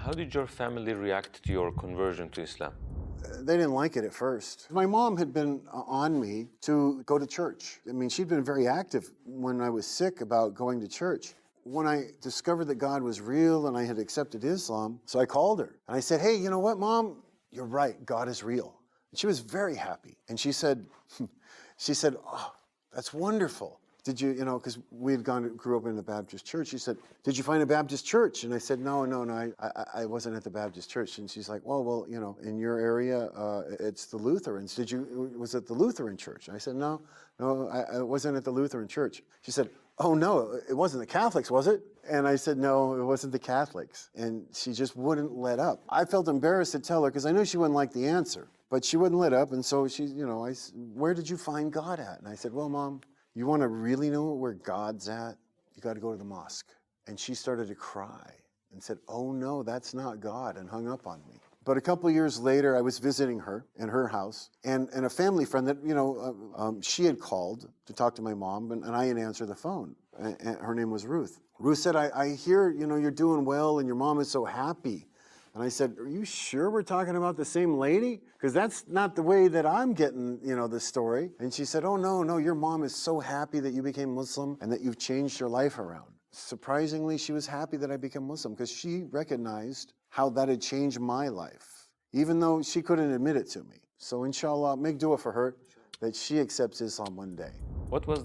How did your family react to your conversion to Islam? They didn't like it at first. My mom had been on me to go to church. I mean, she'd been very active when I was sick about going to church. When I discovered that God was real and I had accepted Islam, so I called her and I said, hey, you know what, Mom? You're right, God is real. And she was very happy. And she said, oh, that's wonderful. Did you, because we had grew up in a Baptist church. She said, did you find a Baptist church? And I said, no, I wasn't at the Baptist church. And she's like, well, in your area, it's the Lutherans. Was it the Lutheran church? And I said, no, I wasn't at the Lutheran church. She said, oh no, it wasn't the Catholics, was it? And I said, no, it wasn't the Catholics. And she just wouldn't let up. I felt embarrassed to tell her because I knew she wouldn't like the answer, but she wouldn't let up. And so she, where did you find God at? And I said, well, Mom, you want to really know where God's at? You got to go to the mosque. And she started to cry and said, oh no, that's not God, and hung up on me. But a couple of years later, I was visiting her in her house, and a family friend that, she had called to talk to my mom, and I had answered the phone. And her name was Ruth. Ruth said, I hear, you're doing well, and your mom is so happy. And I said, are you sure we're talking about the same lady? Because that's not the way that I'm getting, the story. And she said, oh, no, your mom is so happy that you became Muslim and that you've changed your life around. Surprisingly, she was happy that I became Muslim because she recognized how that had changed my life, even though she couldn't admit it to me. So inshallah, make dua for her that she accepts Islam one day. What was